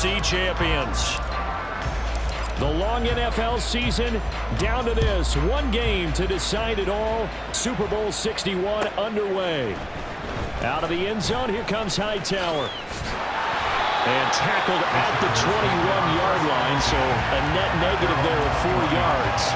AFC champions. The long NFL season down to this. One game to decide it all. Super Bowl 61 underway. Out of the end zone, here comes Hightower. And tackled at the 21-yard line, so a net negative there of 4 yards.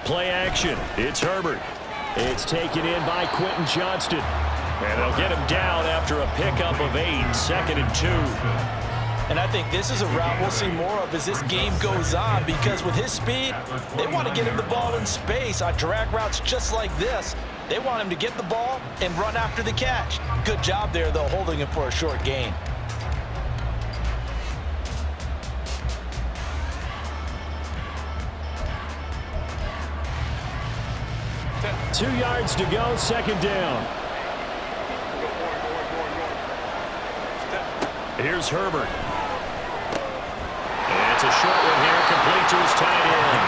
Play action. It's Herbert. It's taken in by Quentin Johnston. And they'll get him down after a pickup of 8, 2nd and 2. And I think this is a route we'll see more of as this game goes on, because with his speed, they want to get him the ball in space on drag routes just like this. They want him to get the ball and run after the catch. Good job there, though, holding him for a short gain. 2 yards to go, 2nd down. Here's Herbert. And it's a short one here, complete to his tight end.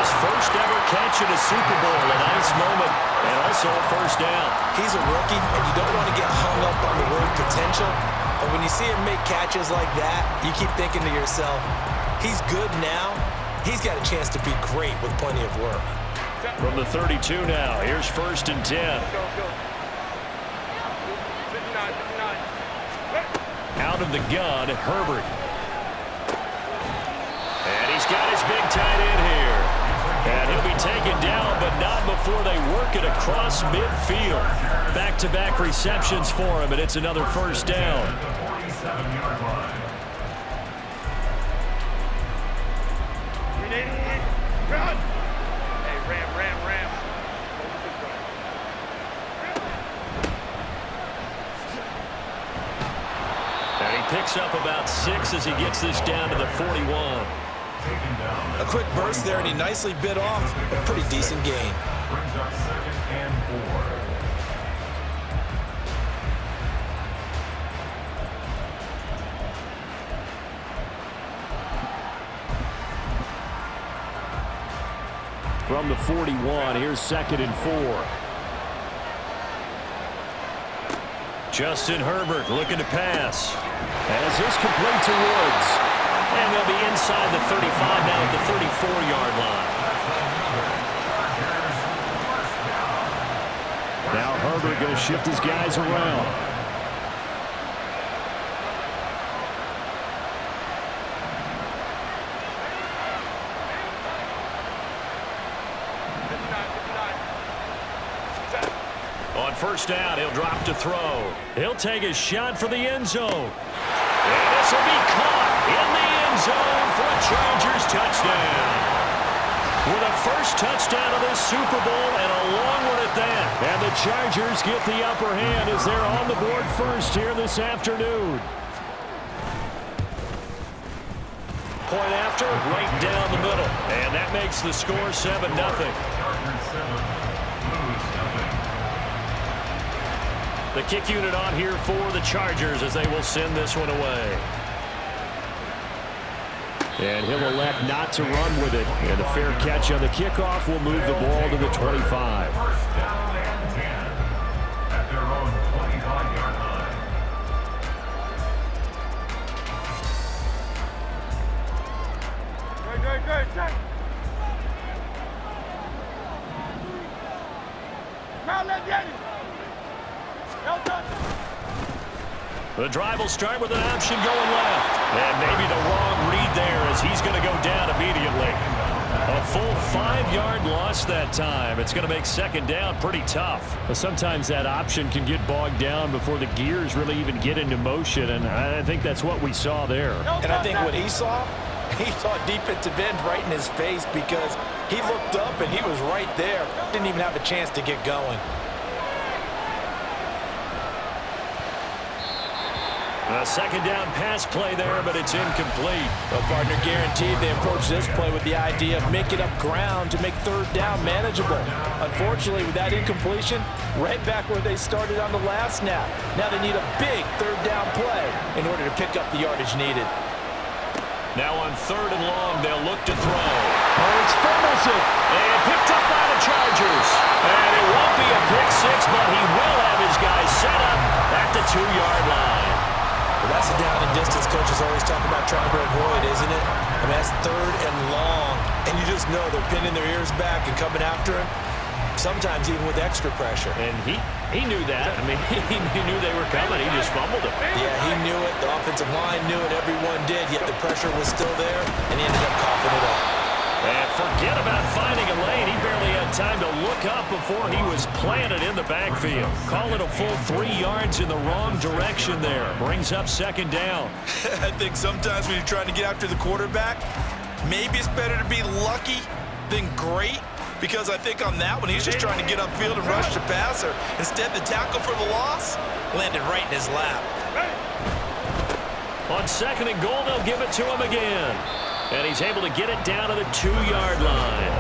His first ever catch in a Super Bowl, a nice moment, and also a first down. He's a rookie, and you don't want to get hung up on the word potential. But when you see him make catches like that, you keep thinking to yourself, he's good now. He's got a chance to be great with plenty of work. From the 32 now, here's 1st and 10. Out of the gun, Herbert. And he's got his big tight end here. And he'll be taken down, but not before they work it across midfield. Back-to-back receptions for him, and it's another first down. Picks up about 6 as he gets this down to the 41. A quick burst there, and he nicely bit off a pretty decent gain. Brings up 2nd and 4. From the 41, here's 2nd and 4. Justin Herbert looking to pass. As this complete to Woods. And they'll be inside the 35 now at the 34-yard line. Now Herbert going to shift his guys around. On first down, he'll drop to throw. He'll take a shot for the end zone. And this will be caught in the end zone for a Chargers touchdown. With a first touchdown of this Super Bowl and a long one at that. And the Chargers get the upper hand as they're on the board first here this afternoon. Point after, right down the middle. And that makes the score 7-0. The kick unit on here for the Chargers as they will send this one away. And he'll elect not to run with it. And a fair catch on the kickoff will move the ball to the 25. First down and 10 at their own 25-yard line. Good. The drive will start with an option going left. And maybe the wrong read there as he's going to go down immediately. A full 5-yard loss that time. It's going to make 2nd down pretty tough. But sometimes that option can get bogged down before the gears really even get into motion, and I think that's what we saw there. And I think what he saw defensive end right in his face, because he looked up and he was right there. Didn't even have a chance to get going. A second down pass play there, but it's incomplete. Well, partner, guaranteed they approach this play with the idea of making up ground to make third down manageable. Unfortunately, with that incompletion, right back where they started on the last snap. Now they need a big third down play in order to pick up the yardage needed. Now on 3rd and long, they'll look to throw. Hurts fumbles it. And picked up by the Chargers. And it won't be a pick six, but he will have his guys set up at the 2-yard line. Well, that's a down and distance coaches always talk about trying to avoid, isn't it? I mean, that's 3rd and long. And you just know they're pinning their ears back and coming after him. Sometimes even with extra pressure. And he knew that. I mean, he knew they were coming. He just fumbled it. Yeah, he knew it. The offensive line knew it. Everyone did. Yet the pressure was still there, and he ended up coughing it up. And forget about finding a lane. He barely had time to look up before he was planted in the backfield. Call it a full 3 yards in the wrong direction there. Brings up 2nd down. I think sometimes when you're trying to get after the quarterback, maybe it's better to be lucky than great. Because I think on that one, he's just trying to get upfield and rush the passer. Instead, the tackle for the loss landed right in his lap. On 2nd and goal, they'll give it to him again. And he's able to get it down to the 2-yard line.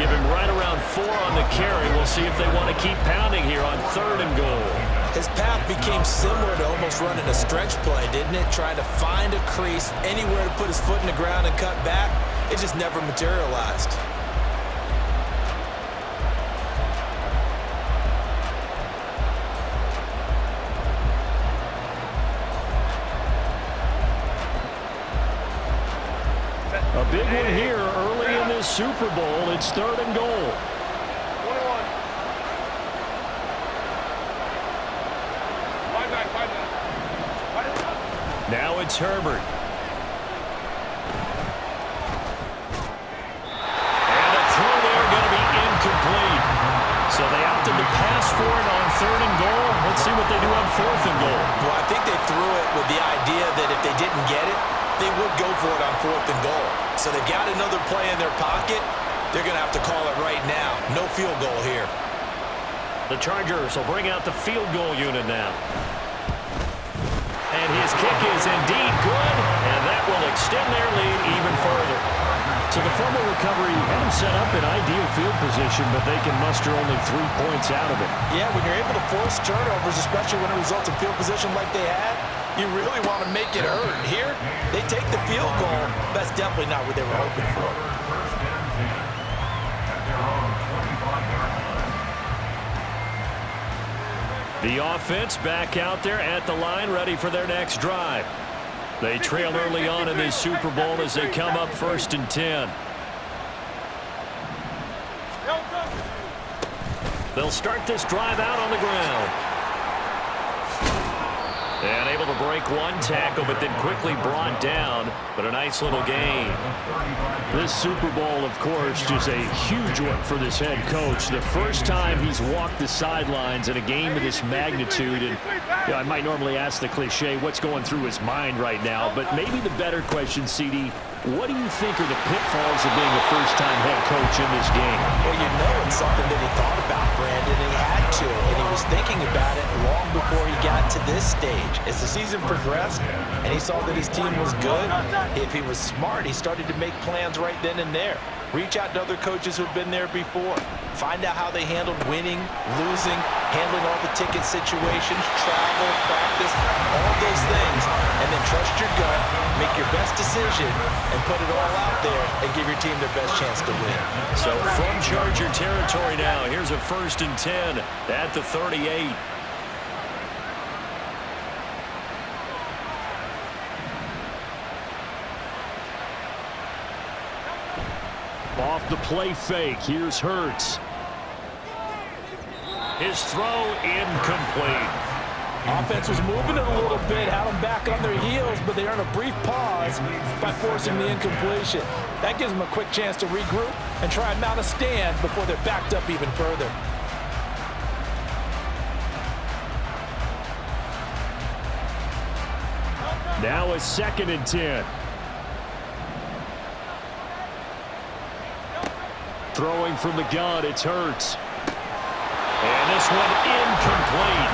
Give him right around 4 on the carry. We'll see if they want to keep pounding here on 3rd and goal. His path became similar to almost running a stretch play, didn't it? Trying to find a crease, anywhere to put his foot in the ground and cut back. It just never materialized. A big one here early in this Super Bowl. It's 3rd and goal. Now it's Herbert. And a throw there going to be incomplete. So they opted to pass for it on 3rd and goal. Let's see what they do on 4th and goal. Well, I think they threw it with the idea that if they didn't get it, they would go for it on 4th and goal. So they've got another play in their pocket. They're going to have to call it right now. No field goal here. The Chargers will bring out the field goal unit now. And his kick is indeed good, and that will extend their lead even further. So the fumble recovery had them set up in ideal field position, but they can muster only 3 points out of it. Yeah, when you're able to force turnovers, especially when it results in field position like they had, you really want to make it hurt. Here, they take the field goal. That's definitely not what they were hoping for. The offense back out there at the line, ready for their next drive. They trail early on in this Super Bowl as they come up 1st and 10. They'll start this drive out on the ground. And able to break one tackle, but then quickly brought down. But a nice little gain. This Super Bowl, of course, is a huge one for this head coach. The first time he's walked the sidelines in a game of this magnitude. And you know, I might normally ask the cliche, what's going through his mind right now? But maybe the better question, CD, what do you think are the pitfalls of being a first-time head coach in this game? Well, you know it's something that he thought about, Brandon, and he had to. And he was thinking about it long before he got to this stage. As the season progressed and he saw that his team was good, if he was smart, he started to make plans right then and there. Reach out to other coaches who've been there before. Find out how they handled winning, losing, handling all the ticket situations, travel, practice, all those things. And then trust your gut, make your best decision, and put it all out there and give your team their best chance to win. So from Charger territory now, here's a 1st and 10 at the 38. Off the play fake, here's Hurts. His throw incomplete. Offense was moving it a little bit, had them back on their heels, but they earned a brief pause by forcing the incompletion. That gives them a quick chance to regroup and try and mount a stand before they're backed up even further. Now a 2nd and 10. Throwing from the gun, it's Hurts. And this one incomplete.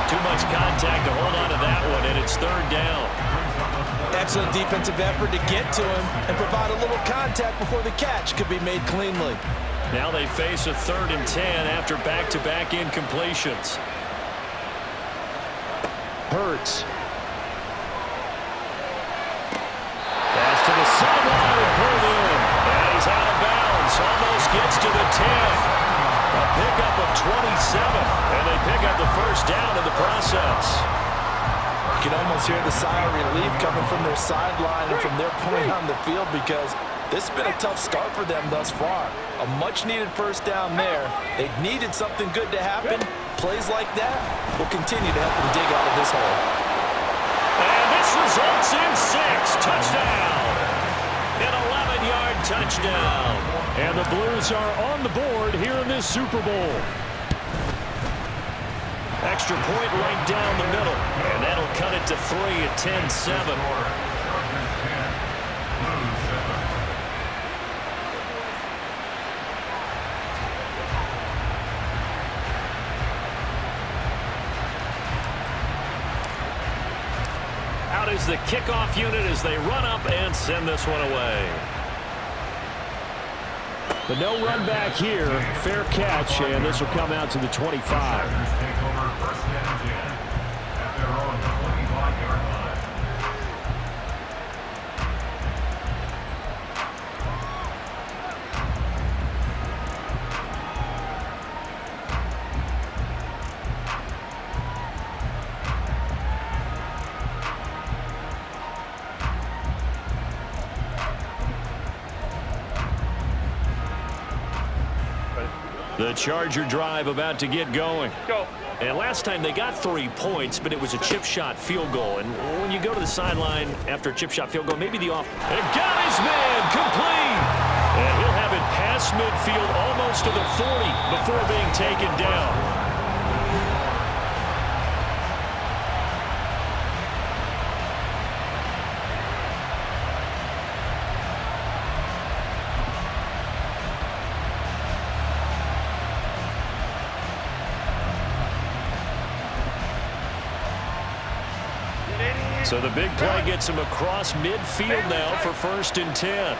Too much contact to hold on to that one, and it's third down. Excellent defensive effort to get to him and provide a little contact before the catch could be made cleanly. Now they face a 3rd and 10 after back-to-back incompletions. Hurts. Pass to the sideline, pulled in. And he's out of bounds, almost gets to the 10. A pickup of 27, and they pick up the first down in the process. You can almost hear the sigh of relief coming from their sideline and from their point on the field because this has been a tough start for them thus far. A much-needed first down there. They needed something good to happen. Plays like that will continue to help them dig out of this hole. And this results in 6. Touchdown. An 11-yard touchdown. And the Blues are on the board here in this Super Bowl. Extra point right down the middle. And that'll cut it to 3 at 10-7. Out is the kickoff unit as they run up and send this one away. But no run back here. Fair catch, and this will come out to the 25. Take over 1st and 10 at their own 25-yard line. The Charger drive about to get going. And last time they got 3 points, but it was a chip shot field goal. And when you go to the sideline after a chip shot field goal, maybe the off. And got his man complete. And he'll have it past midfield almost to the 40 before being taken down. So the big play gets him across midfield now for 1st and 10.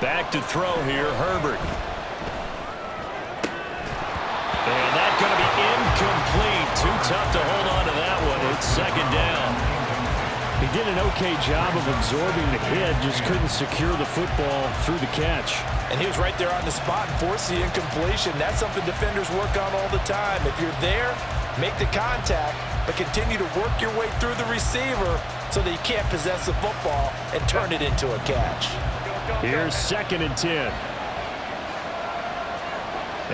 Back to throw here, Herbert. And that's going to be incomplete. Too tough to hold on to that one. It's 2nd down. He did an okay job of absorbing the hit, just couldn't secure the football through the catch. And he was right there on the spot and forced the incompletion. That's something defenders work on all the time. If you're there, make the contact, but continue to work your way through the receiver so that you can't possess the football and turn it into a catch. Here's 2nd and 10.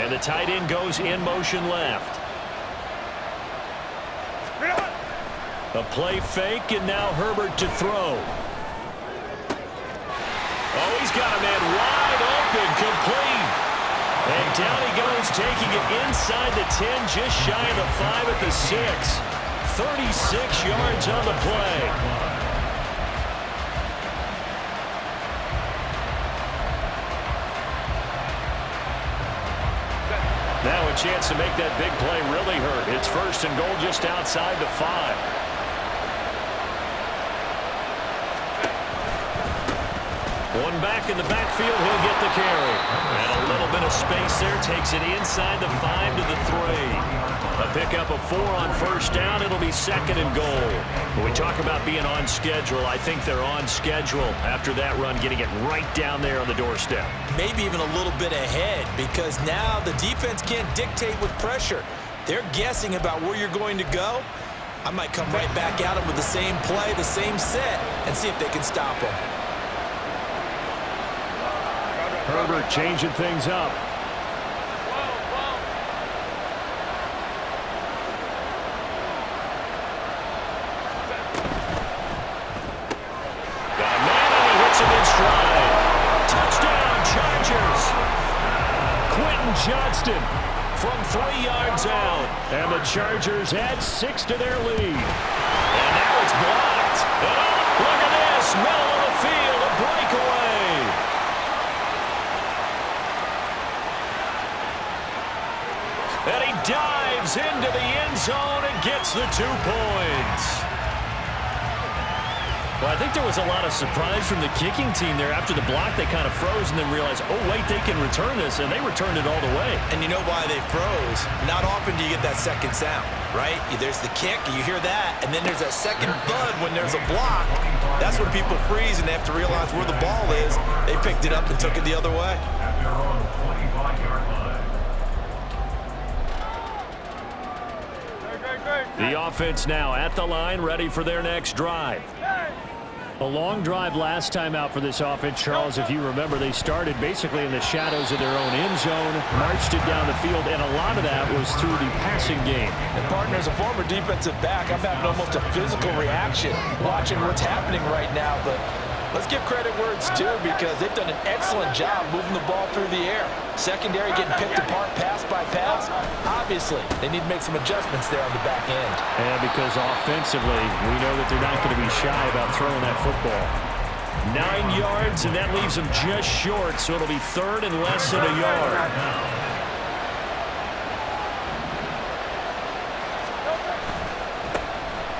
And the tight end goes in motion left. A play fake, and now Herbert to throw. Oh, he's got a man wide open, complete. And down he goes, taking it inside the 10, just shy of the 5 at the 6. 36 yards on the play. Now a chance to make that big play really hurt. It's 1st and goal just outside the 5. One back in the backfield, he'll get the carry. And a little bit of space there, takes it inside the 5 to the 3. A pickup of 4 on 1st down, it'll be 2nd and goal. When we talk about being on schedule, I think they're on schedule after that run, getting it right down there on the doorstep. Maybe even a little bit ahead, because now the defense can't dictate with pressure. They're guessing about where you're going to go. I might come right back at them with the same play, the same set, and see if they can stop them. Herbert changing things up. Got a man and he hits him in stride. Touchdown, Chargers. Quentin Johnston from 3 yards out. And the Chargers add 6 to their lead. And now it's blocked. And look at this, middle of the field, a breakaway. And he dives into the end zone and gets the 2 points. Well, I think there was a lot of surprise from the kicking team there. After the block, they kind of froze and then realized, oh, wait, they can return this, and they returned it all the way. And you know why they froze? Not often do you get that second sound, right? There's the kick, you hear that, and then there's that second thud when there's a block. That's when people freeze and they have to realize where the ball is. They picked it up and took it the other way. At their own 25-yard line. The offense now at the line, ready for their next drive. A long drive last time out for this offense, Charles. If you remember, they started basically in the shadows of their own end zone, marched it down the field, and a lot of that was through the passing game. And partner, as a former defensive back, I'm having almost a physical reaction watching what's happening right now. But let's give credit where it's due because they've done an excellent job moving the ball through the air. Secondary getting picked apart pass by pass. Obviously, they need to make some adjustments there on the back end. And because offensively, we know that they're not going to be shy about throwing that football. 9 yards, and that leaves them just short, so it'll be third and less than a yard.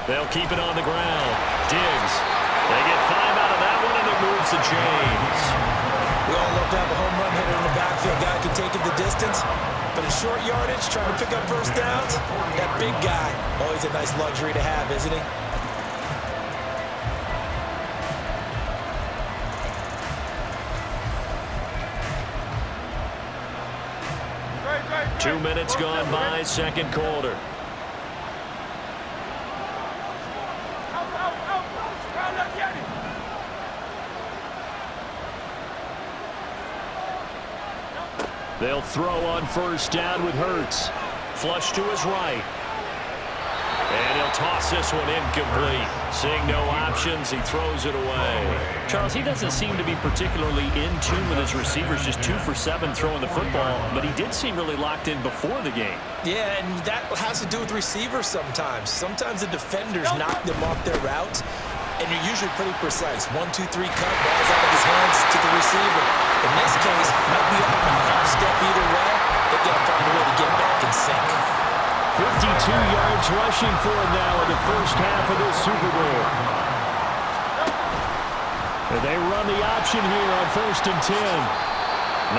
They'll keep it on the ground. Diggs. They get 5 out of that one, and it moves to James. We all love to have a home run hitter in the backfield. Guy can take it the distance. But in short yardage, trying to pick up first downs, that big guy, always a nice luxury to have, isn't he? 2 minutes gone by, second quarter. They'll throw on first down with Hurts. Flush to his right. And he'll toss this one incomplete. Seeing no options, he throws it away. Charles, he doesn't seem to be particularly in tune with his receivers, just 2 for 7 throwing the football, but he did seem really locked in before the game. Yeah, and that has to do with receivers sometimes. Sometimes the defenders knock them off their routes, and you're usually pretty precise. 1, 2, 3 cut, balls out of his hands to the receiver. In this case, might be up a half step either way. They've got to find a way to get back in sync. 52 yards rushing for him now in the first half of this Super Bowl. And they run the option here on 1st and 10.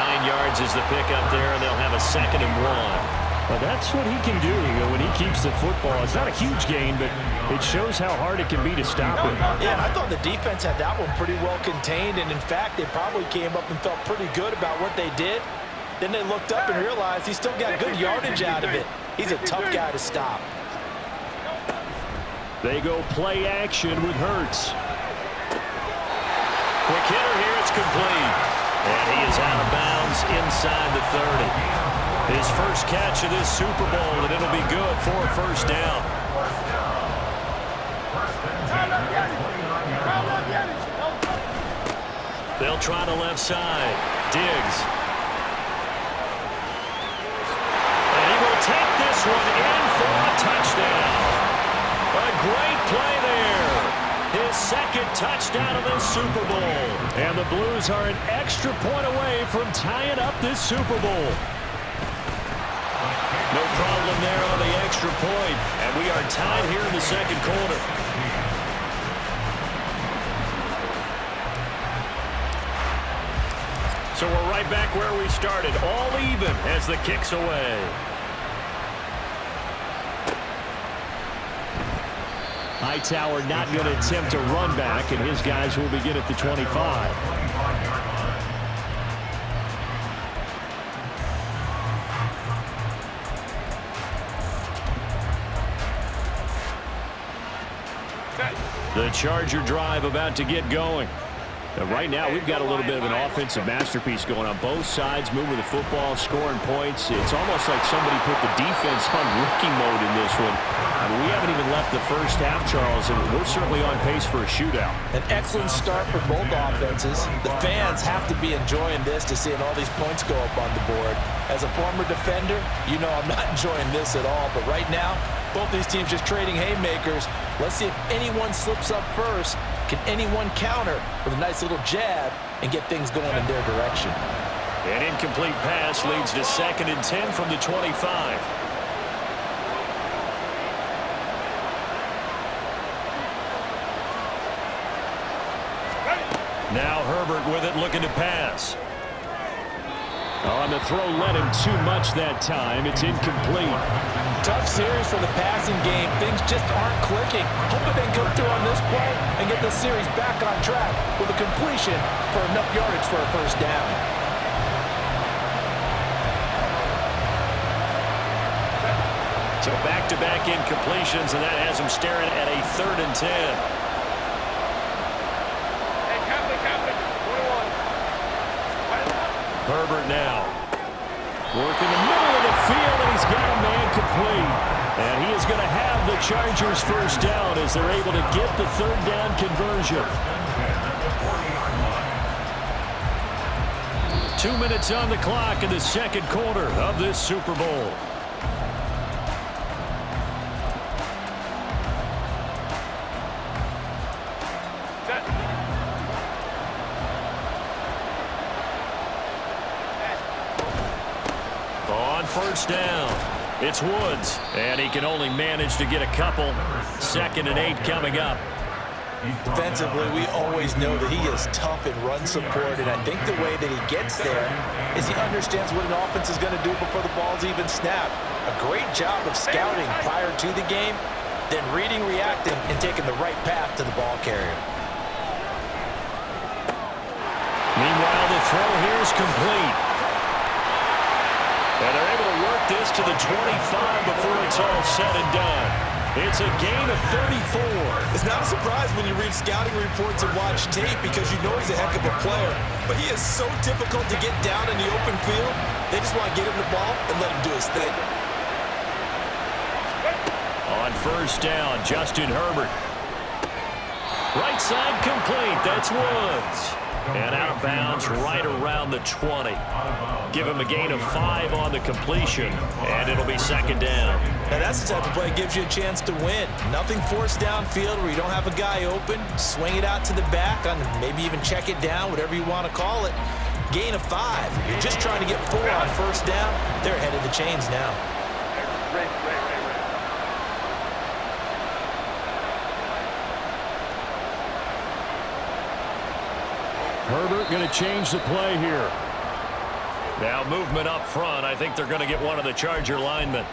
9 yards is the pickup there, and they'll have a 2nd and 1. Well, that's what he can do when he keeps the football. It's not a huge gain, but it shows how hard it can be to stop him. Yeah, and I thought the defense had that one pretty well contained, and in fact, they probably came up and felt pretty good about what they did. Then they looked up and realized he still got good yardage out of it. He's a tough guy to stop. They go play action with Hurts. Quick hitter here, it's complete. And he is out of bounds inside the 30. His first catch of this Super Bowl, and it'll be good for a first down. They'll try the left side. Diggs. And he will take this one in for a touchdown. A great play there. His 2nd touchdown of this Super Bowl. And the Blues are an extra point away from tying up this Super Bowl. No problem there on the extra point. And we are tied here in the 2nd quarter. So we're right back where we started, all even as the kick's away. Hightower not going to attempt a run back, and his guys will begin at the 25. The Charger drive about to get going. Right now, we've got a little bit of an offensive masterpiece going on. Both sides moving the football, scoring points. It's almost like somebody put the defense on rookie mode in this one. I mean, we haven't even left the first half, Charles, and we're certainly on pace for a shootout. An excellent start for both offenses. The fans have to be enjoying this to seeing all these points go up on the board. As a former defender, you know I'm not enjoying this at all. But right now, both these teams just trading haymakers. Let's see if anyone slips up first. Can anyone counter with a nice little jab and get things going in their direction? An incomplete pass leads to 2nd and 10 from the 25. Now Herbert with it, looking to pass. On the throw, led him too much that time. It's incomplete. Tough series for the passing game. Things just aren't clicking. Hoping they can come through on this play and get the series back on track with a completion for enough yardage for a first down. So back-to-back incompletions, and that has him staring at a 3rd and 10. Herbert now. Working the middle of the field, and he's got a man complete. And he is going to have the Chargers first down as they're able to get the 3rd down conversion. 2 minutes on the clock in the 2nd quarter of this Super Bowl. On first down, it's Woods, and he can only manage to get a couple. 2nd and 8 coming up. Defensively, we always know that he is tough in run support, and I think the way that he gets there is he understands what an offense is going to do before the ball's even snapped. A great job of scouting prior to the game, then reading, reacting, and taking the right path to the ball carrier. Meanwhile, the throw here is complete. And they're able to work this to the 25 before it's all said and done. It's a gain of 34. It's not a surprise when you read scouting reports and watch tape because you know he's a heck of a player. But he is so difficult to get down in the open field. They just want to get him the ball and let him do his thing. On first down, Justin Herbert. Right side complete. That's Woods. And out of bounds right around the 20. Give him a gain of 5 on the completion, and it'll be 2nd down. Now that's the type of play that gives you a chance to win. Nothing forced downfield where you don't have a guy open. Swing it out to the back, on maybe even check it down, whatever you want to call it. Gain of 5. You're just trying to get 4 on first down. They're ahead of the chains now. Herbert going to change the play here. Now movement up front. I think they're going to get one of the Charger linemen.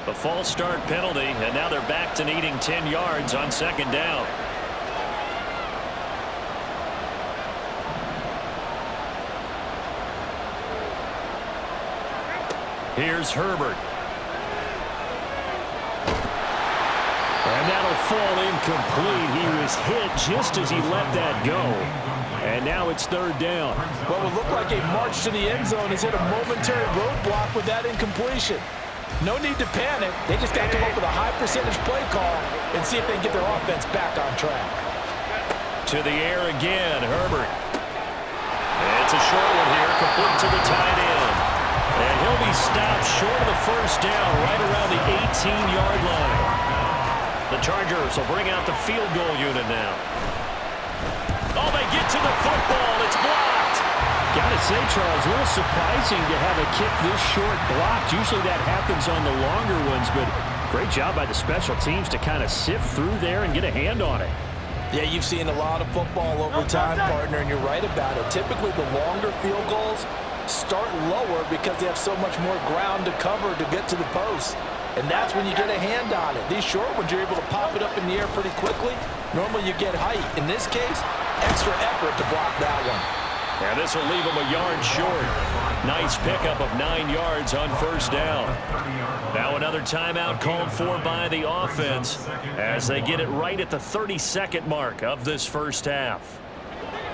The false start penalty, and now they're back to needing 10 yards on 2nd down. Here's Herbert. And that'll fall incomplete. He was hit just as he let that go. And now it's 3rd down. What would look like a march to the end zone has hit a momentary roadblock with that incompletion. No need to panic. They just got to come up with a high percentage play call and see if they can get their offense back on track. To the air again, Herbert. And it's a short one here, complete to the tight end. And he'll be stopped short of the first down right around the 18-yard line. The Chargers will bring out the field goal unit now. Oh, they get to the football. It's blocked. Gotta say, Charles, a little surprising to have a kick this short blocked. Usually that happens on the longer ones, but great job by the special teams to kind of sift through there and get a hand on it. Yeah, you've seen a lot of football over time, partner, and you're right about it. Typically, the longer field goals start lower because they have so much more ground to cover to get to the post. And that's when you get a hand on it. These short ones, you're able to pop it up in the air pretty quickly. Normally, you get height. In this case, extra effort to block that one. And this will leave them a yard short. Nice pickup of 9 yards on first down. Now another timeout called for by the offense as they get it right at the 32nd mark of this first half.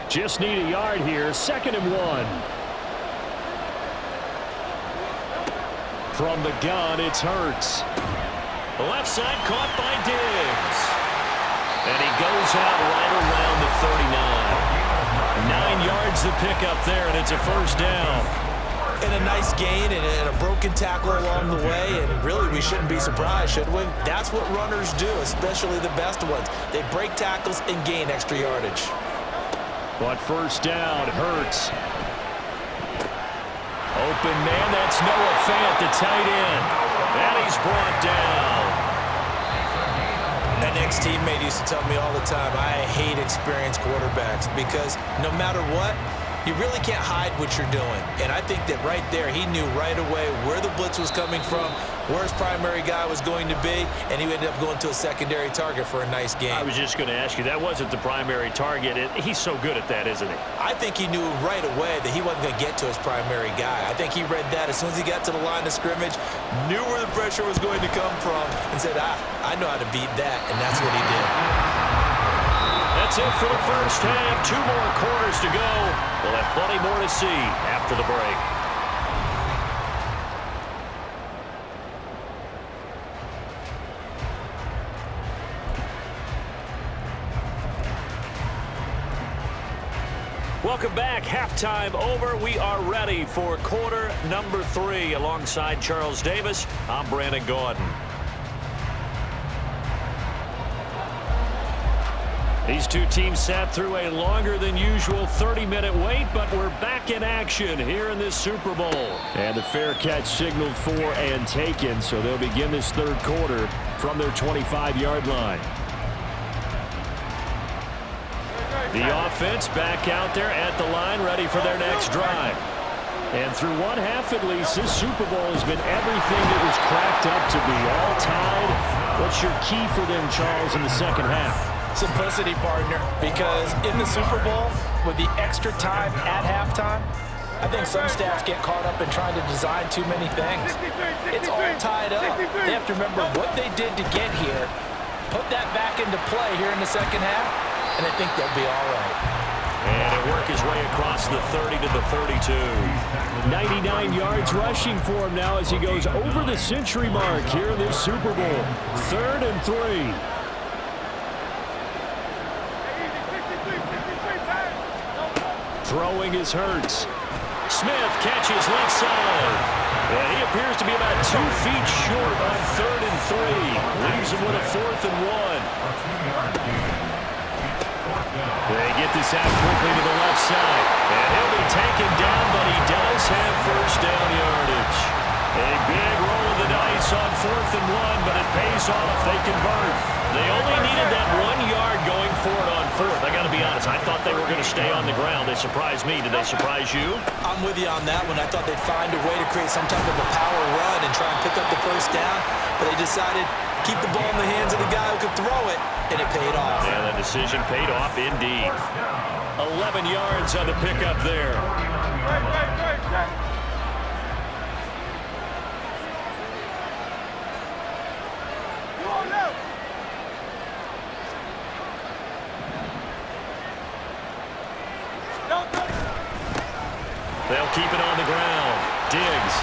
Just need a yard here. 2nd and 1. From the gun, it's Hurts. Left side caught by Diggs. And he goes out right around the 39. 9 yards to pick up there, and it's a first down. And a nice gain and a broken tackle along the way, and really we shouldn't be surprised, should we? That's what runners do, especially the best ones. They break tackles and gain extra yardage. But first down, Hurts. Open man, that's Noah Fant, the tight end. And he's brought down. An ex-teammate used to tell me all the time, I hate experienced quarterbacks because no matter what, you really can't hide what you're doing. And I think that right there, he knew right away where the blitz was coming from, where his primary guy was going to be, and he ended up going to a secondary target for a nice game. I was just going to ask you, that wasn't the primary target. He's so good at that, isn't he? I think he knew right away that he wasn't going to get to his primary guy. I think he read that as soon as he got to the line of scrimmage, knew where the pressure was going to come from, and said, I know how to beat that, and that's what he did. That's it for the first half. 2 more quarters to go. We'll have plenty more to see after the break. Welcome back. Halftime over. We are ready for quarter number 3. Alongside Charles Davis, I'm Brandon Gaudin. These two teams sat through a longer than usual 30-minute wait, but we're back in action here in this Super Bowl. And the fair catch signaled for and taken, so they'll begin this third quarter from their 25-yard line. The offense back out there at the line, ready for their next drive. And through one half at least, this Super Bowl has been everything it was cracked up to be. All tied. What's your key for them, Charles, in the second half? Simplicity, partner, because in the Super Bowl, with the extra time at halftime, I think some staffs get caught up in trying to design too many things. It's all tied up. They have to remember what they did to get here, put that back into play here in the second half, and I think they'll be all right. And it worked his way across the 30 to the 32. 99 yards rushing for him now as he goes over the century mark here in this Super Bowl. 3rd and 3. Throwing is Hurts. Smith catches left side. And he appears to be about 2 feet short on 3rd and 3. Leaves him with a 4th and 1. They get this out quickly to the left side. And he'll be taken down, but he does have first down yardage. A big roll of the dice on 4th and 1, but it pays off. They convert. They only needed that 1 yard going for it on 4th. I got to be honest, I thought they were going to stay on the ground. They surprised me. Did they surprise you? I'm with you on that one. I thought they'd find a way to create some type of a power run and try and pick up the first down, but they decided keep the ball in the hands of the guy who could throw it, and it paid off. Yeah, that decision paid off indeed. 11 yards on the pickup there. They'll keep it on the ground. Diggs.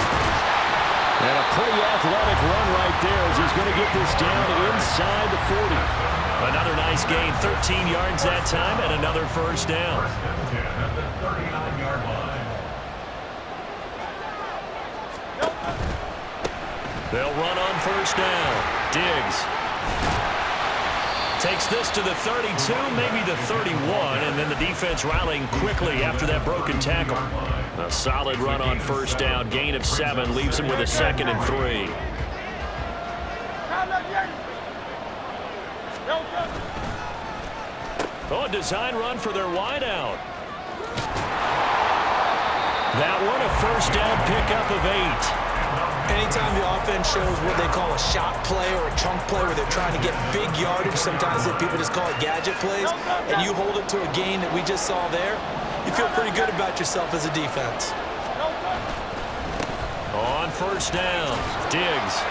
And a pretty athletic run right there as he's going to get this down inside the 40. Another nice gain, 13 yards that time, and another first down. At the 39-yard line. They'll run on first down. Diggs takes this to the 32, maybe the 31, and then the defense rallying quickly after that broken tackle. A solid run on first down, gain of 7, leaves him with a 2nd and 3. Oh, a design run for their wideout. That one, a first down pickup of 8. Anytime the offense shows what they call a shot play or a chunk play where they're trying to get big yardage, sometimes people just call it gadget plays, and you hold it to a gain that we just saw there, you feel pretty good about yourself as a defense. On first down, Diggs.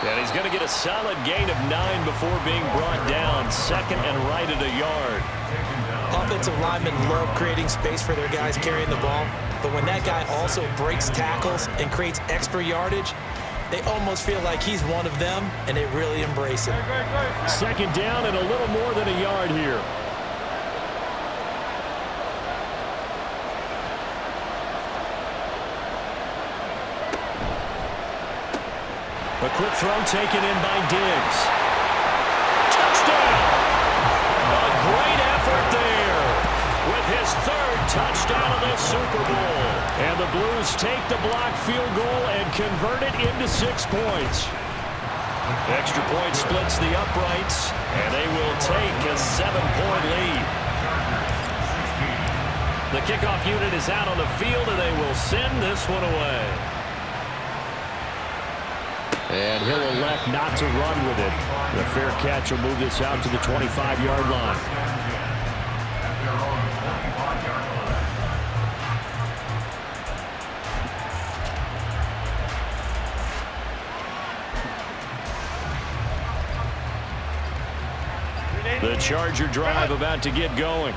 And he's going to get a solid gain of 9 before being brought down. 2nd and right at a yard. Offensive linemen love creating space for their guys carrying the ball, but when that guy also breaks tackles and creates extra yardage, they almost feel like he's one of them, and they really embrace it. 2nd down and a little more than a yard here. A quick throw taken in by Diggs. Touchdown! A great effort there with his third touchdown of the Super Bowl. And the Blues take the blocked field goal and convert it into 6 points. Extra point splits the uprights, and they will take a 7-point lead. The kickoff unit is out on the field, and they will send this one away. And he'll elect not to run with it. The fair catch will move this out to the 25-yard line. The Charger drive about to get going.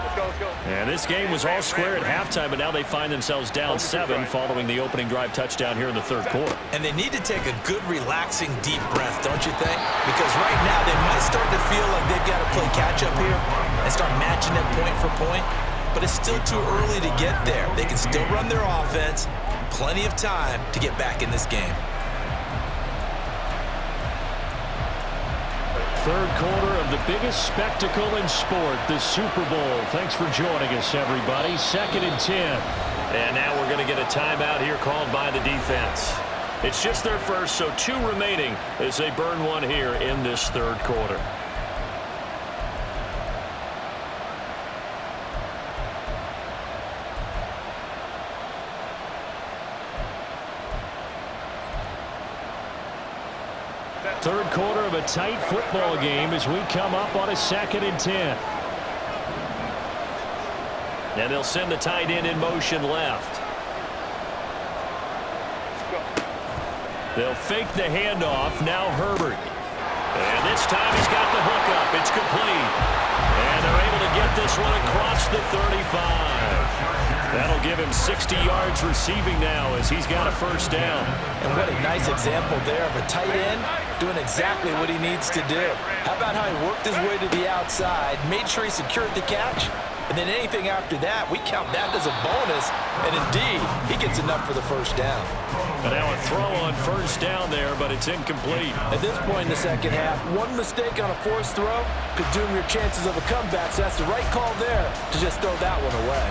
And this game was all square at halftime, but now they find themselves down 7 following the opening drive touchdown here in the third quarter. And they need to take a good, relaxing, deep breath, don't you think? Because right now they might start to feel like they've got to play catch-up here and start matching them point for point. But it's still too early to get there. They can still run their offense. Plenty of time to get back in this game. Third quarter of the biggest spectacle in sport, the Super Bowl. Thanks for joining us, everybody. 2nd and 10. And now we're going to get a timeout here called by the defense. It's just their first, so 2 remaining as they burn one here in this third quarter. Third quarter of a tight football game as we come up on a 2nd and 10. And they'll send the tight end in motion left. They'll fake the handoff. Now Herbert. And this time he's got the hook up. It's complete. And they're able to get this one across the 35. That'll give him 60 yards receiving now as he's got a first down. And what a nice example there of a tight end doing exactly what he needs to do. How about how he worked his way to the outside, made sure he secured the catch, and then anything after that, we count that as a bonus. And indeed, he gets enough for the first down. But now a throw on first down there, but it's incomplete. At this point in the second half, one mistake on a forced throw could doom your chances of a comeback, so that's the right call there to just throw that one away.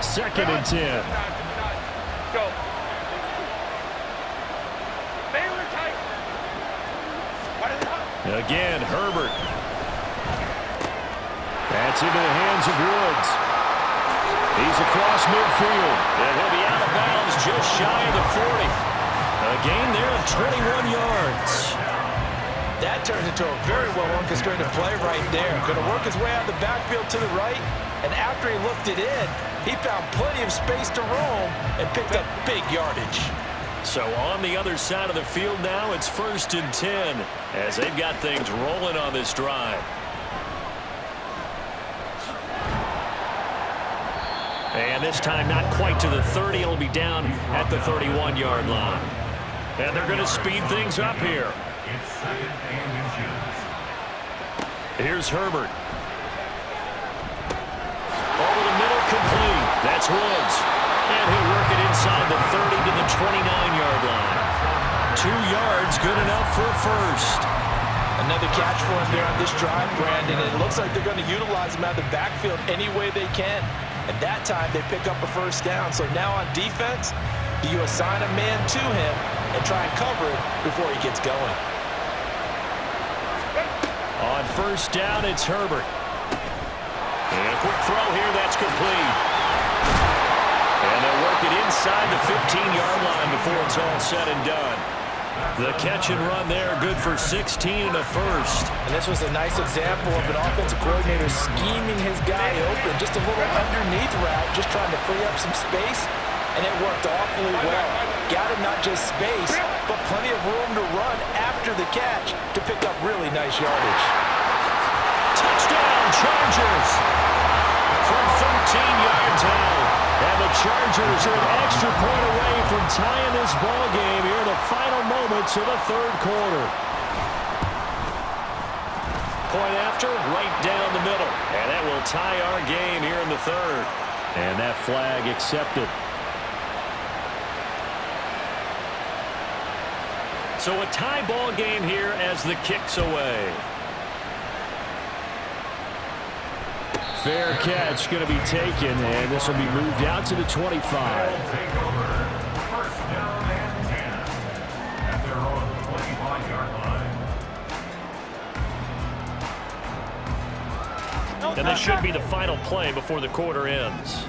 2nd and 10. Go. Again, Herbert. That's into the hands of Woods. He's across midfield. And he'll be out of bounds just shy of the 40. A gain there of 21 yards. That turns into a very well-orchestrated play right there. Going to work his way out of the backfield to the right, and after he looked it in, he found plenty of space to roam and picked up big yardage. So on the other side of the field now, it's 1st and 10 as they've got things rolling on this drive. And this time not quite to the 30. It'll be down at the 31-yard line. And they're going to speed things up here. It's 2nd and inches. Here's Herbert. Over the middle, complete. That's Woods. And he'll work it inside the 30 to the 29-yard line. 2 yards, good enough for a first. Another catch for him there on this drive, Brandon. And it looks like they're going to utilize him out of the backfield any way they can. And that time they pick up a first down. So now on defense, do you assign a man to him and try and cover it before he gets going? On first down, it's Herbert. And a quick throw here, that's complete. And they'll work it inside the 15-yard line before it's all said and done. The catch and run there, good for 16 and a first. And this was a nice example of an offensive coordinator scheming his guy open. Just a little underneath route, just trying to free up some space. And it worked awfully well. Got him not just space, but plenty of room to run after the catch to pick up really nice yardage. Touchdown, Chargers! From 13 yards out. And the Chargers are an extra point away from tying this ball game here in the final moments of the third quarter. Point after, right down the middle. And that will tie our game here in the third. And that flag accepted. So a tie ball game here as the kick's away. Fair catch going to be taken, and this will be moved out to the 25. Take over. First down and 10 at their own 25-yard line. And this should be the final play before the quarter ends.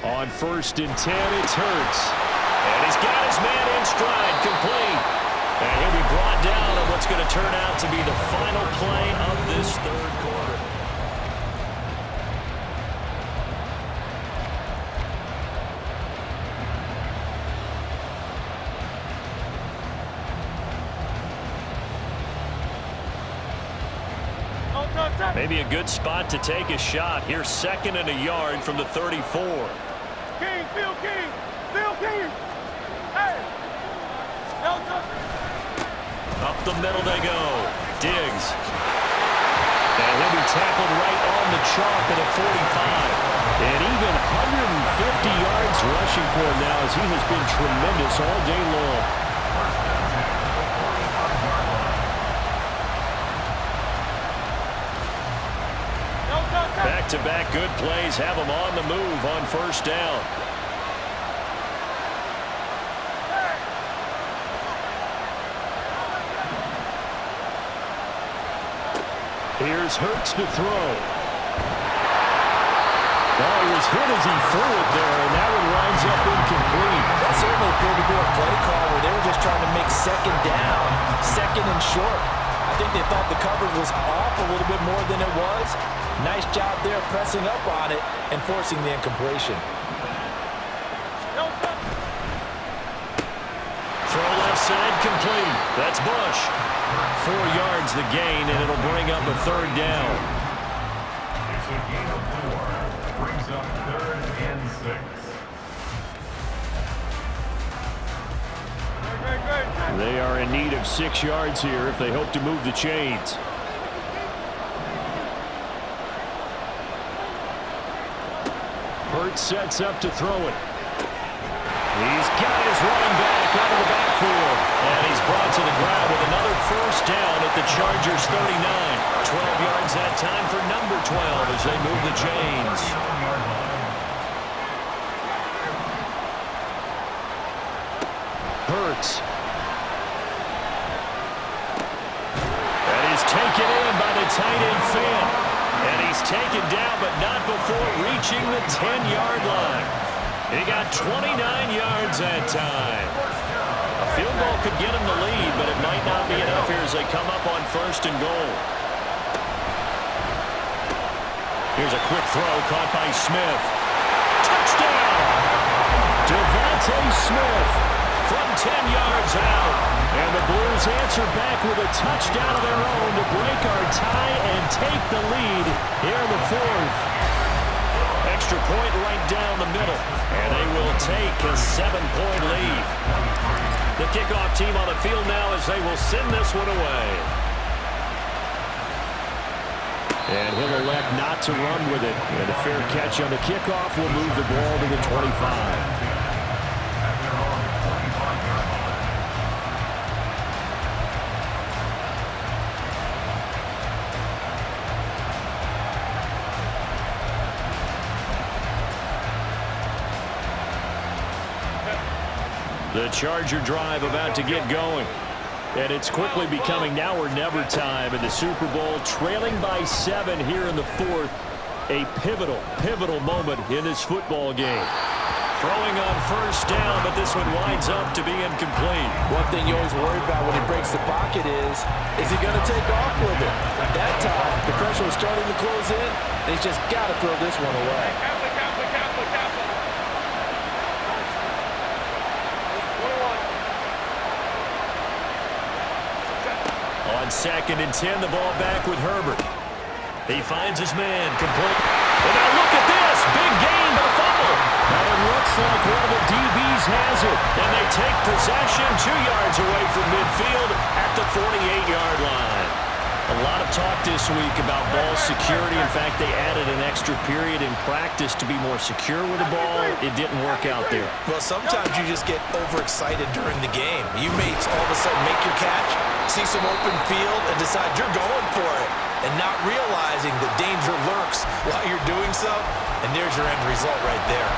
On 1st and 10, it's Hurts. And he's got his man in stride, complete. And he'll be brought down on what's going to turn out to be the final play of this third quarter. Maybe a good spot to take a shot. Here's 2nd and a yard from the 34. King, Phil King, Phil King. Hey. Up the middle they go. Diggs. And he'll be tackled right on the chalk at a 45. And even 150 yards rushing for him now as he has been tremendous all day long. Back-to-back good plays have him on the move on 1st down. Here's Hurts to throw. Oh, he was hit as he threw it there, and that one winds up incomplete. That certainly appeared to be a play call where they were just trying to make 2nd down, 2nd and short. I think they thought the coverage was off a little bit more than it was. Nice job there pressing up on it and forcing the incompletion. Throw left side complete. That's Bush. 4 yards the gain, and it'll bring up a 3rd down. It's a gain of 4. Brings up 3rd and 6. They are in need of 6 yards here if they hope to move the chains. Hurts sets up to throw it. He's got his running back out of the backfield. And he's brought to the ground with another 1st down at the Chargers' 39. 12 yards that time for number 12 as they move the chains. Hurts. And he's taken in by the tight end Finn. And he's taken down, but not before reaching the 10-yard line. He got 29 yards that time. A field goal could get him the lead, but it might not be enough here as they come up on 1st and goal. Here's a quick throw caught by Smith. Touchdown! Devontae Smith from 10 yards out. And the Blues answer back with a touchdown of their own to break our tie and take the lead here in the 4th. Extra point right down the middle. And they will take a 7-point lead. The kickoff team on the field now as they will send this one away. And he'll elect not to run with it. And a fair catch on the kickoff will move the ball to the 25. The Charger drive about to get going. And it's quickly becoming now or never time in the Super Bowl, trailing by 7 here in the 4th. A pivotal moment in this football game. Throwing on 1st down, but this one winds up to be incomplete. One thing you always worry about when he breaks the pocket is he going to take off with it? That time, the pressure was starting to close in, and he's just got to throw this one away. On 2nd and 10, the ball back with Herbert. He finds his man, complete. And now look at this, big gain, but a fumble. And it looks like one of the DBs has it. And they take possession 2 yards away from midfield at the 48-yard line. A lot of talk this week about ball security. In fact, they added an extra period in practice to be more secure with the ball. It didn't work out there. Well, sometimes you just get overexcited during the game. You may all of a sudden make your catch, see some open field, and decide you're going for it, and not realizing the danger lurks while you're doing so, and there's your end result right there.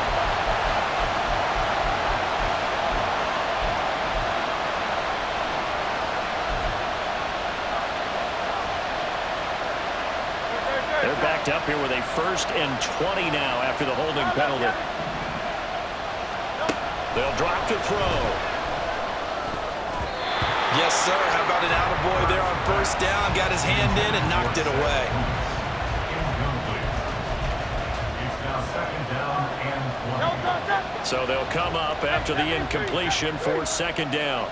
They're backed up here with a 1st and 20 now after the holding penalty. They'll drop to throw. Yes, sir. How about an attaboy there on 1st down? Got his hand in and knocked it away. So they'll come up after the incompletion for 2nd down.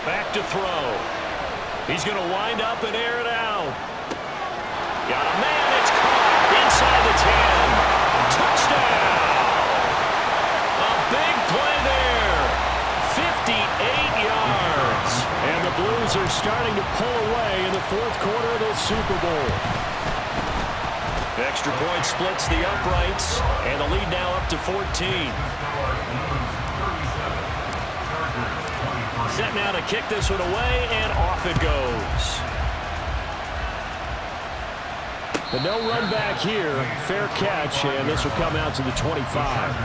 Back to throw. He's going to wind up and air it out. Got a man. It's caught inside the 10. Touchdown. A big play there. 58 yards. And the Blues are starting to pull away in the 4th quarter of the Super Bowl. Extra point splits the uprights, and the lead now up to 14. Set now to kick this one away, and off it goes. But no run back here. Fair catch, and this will come out to the 25.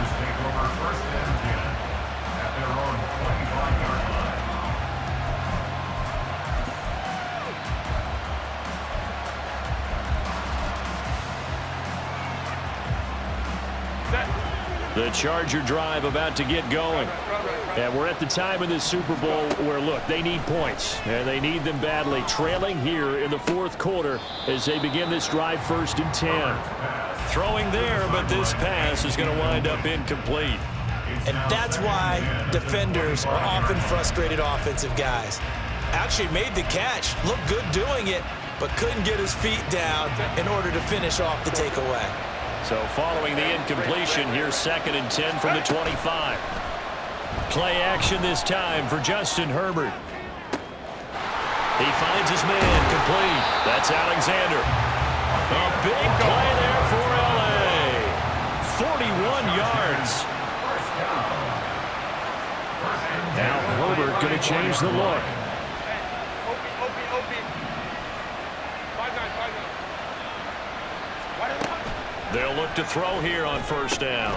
The Charger drive about to get going. And we're at the time in this Super Bowl where, look, they need points, and they need them badly. Trailing here in the 4th quarter as they begin this drive 1st and 10. Throwing there, but this pass is going to wind up incomplete. And that's why defenders are often frustrated offensive guys. Actually made the catch, looked good doing it, but couldn't get his feet down in order to finish off the takeaway. So following the incompletion, here's 2nd and 10 from the 25. Play action this time for Justin Herbert. He finds his man complete. That's Alexander. A big play there for L.A. 41 yards. Now Herbert going to change the look. They'll look to throw here on 1st down.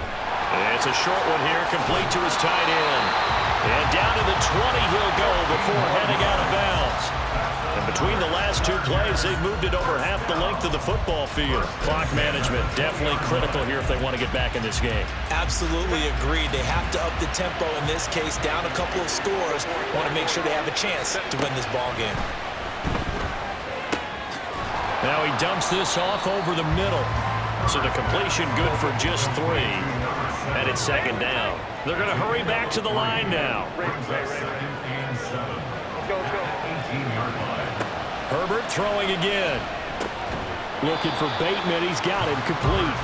And it's a short one here, complete to his tight end. And down to the 20 he'll go before heading out of bounds. And between the last 2 plays, they've moved it over half the length of the football field. Clock management definitely critical here if they want to get back in this game. Absolutely agreed. They have to up the tempo in this case, down a couple of scores. Want to make sure they have a chance to win this ball game. Now he dumps this off over the middle. So the completion good for just 3. And it's 2nd down. They're going to hurry back to the line now. Herbert throwing again. Looking for Bateman. He's got him complete.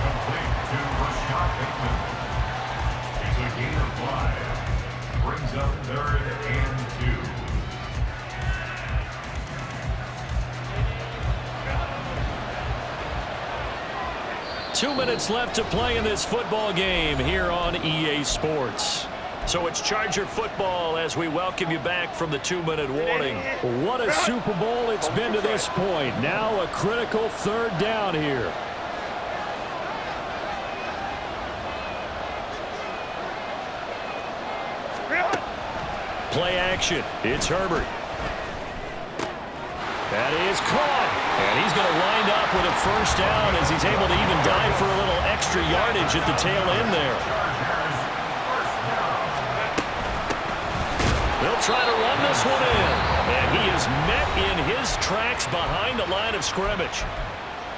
Complete to Rashad Bateman. It's a gain of 5. Brings up 3rd and 2. 2 minutes left to play in this football game here on EA Sports. So it's Charger football as we welcome you back from the 2-minute warning. What a Super Bowl it's been to this point. Now a critical 3rd down here. Play action. It's Herbert. That is caught. And he's going to wind up with a 1st down as he's able to even dive for a little extra yardage at the tail end there. They'll try to run this one in. And he is met in his tracks behind the line of scrimmage.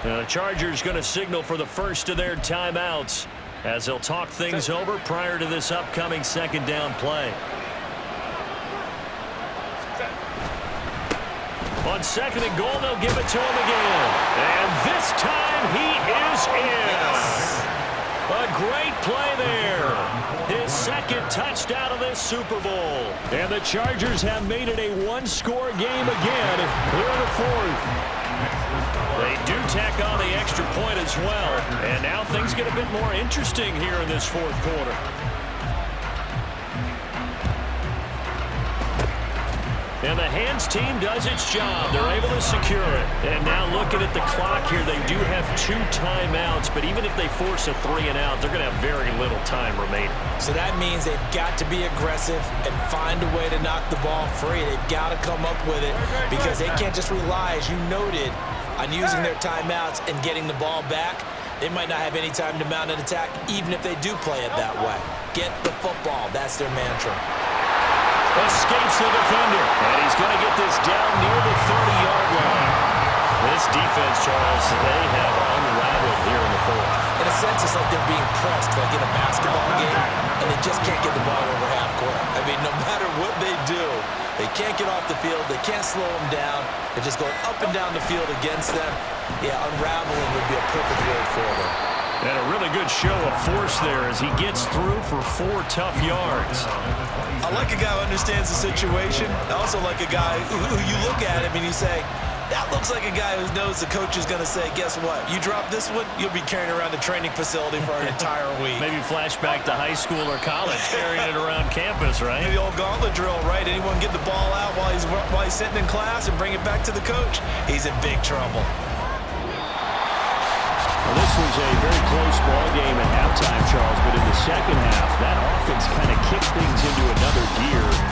Now the Chargers going to signal for the first of their timeouts as they'll talk things over prior to this upcoming 2nd down play. On 2nd and goal, they'll give it to him again. And this time he is in. A play there. His second touchdown of this Super Bowl. And the Chargers have made it a one-score game again here in the fourth. They do tack on the extra point as well. And now things get a bit more interesting here in this fourth quarter. And the hands team does its job. They're able to secure it. And now looking at the clock here, they do have 2 timeouts, but even if they force a 3-and-out, they're going to have very little time remaining. So that means they've got to be aggressive and find a way to knock the ball free. They've got to come up with it because they can't just rely, as you noted, on using their timeouts and getting the ball back. They might not have any time to mount an attack, even if they do play it that way. Get the football. That's their mantra. Escapes the defender, and he's going to get this down near the 30-yard line. This defense, Charles, they have unraveled here in the fourth. In a sense, it's like they're being pressed, like in a basketball game, and they just can't get the ball over half court. I mean, no matter what they do, they can't get off the field. They can't slow them down. They're just going up and down the field against them. Yeah, unraveling would be a perfect word for them. And a really good show of force there as he gets through for 4 tough yards. I like a guy who understands the situation. I also like a guy who you look at him and you say, that looks like a guy who knows the coach is going to say, guess what? You drop this one, you'll be carrying around the training facility for an entire week. Maybe flashback to high school or college, carrying it around campus, right? The old gauntlet drill, right? Anyone get the ball out while he's sitting in class and bring it back to the coach? He's in big trouble. Well, this was a very close ball game at halftime, Charles, but in the second half, that offense kind of kicked things into another gear.